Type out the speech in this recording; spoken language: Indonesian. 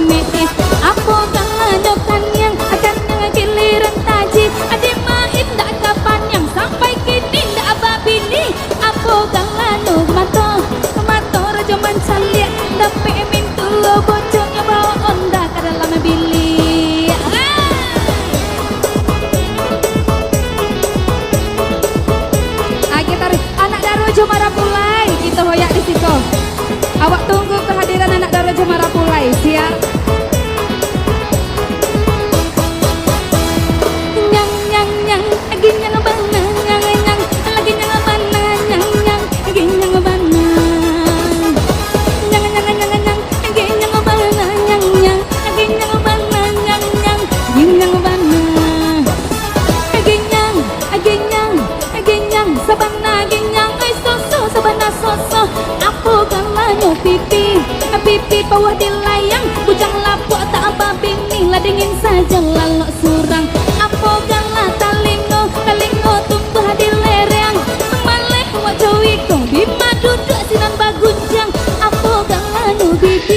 meet Apo galano kanyang akan giliran taji Ade main dak kapan yang sampai kini dak babini Apo galano mato raja mancalia dape mintu bocongnya bawa onda ke dalam bilik kita anak Darojo Marapulai kita hoyak di situ. Awak tunggu kehadiran anak Darojo Marapulai siap. Nyang nyang nyang lagi nyang bana nyang nyang lagi nyang bana nyang nyang lagi nyang bana nyang nyang nyang nyang lagi nyang bana nyang nyang lagi nyang bana nyang nyang nyang bana sabana ginyang ay soso sabana soso Apo galano pipi bawah dilayang bujang lapu tak apa bini ladengin saja lalok surang Apo gala talingo tumbuh di lereng maleh wajawiko bima duduk sinan bagunjang Apo galano pipi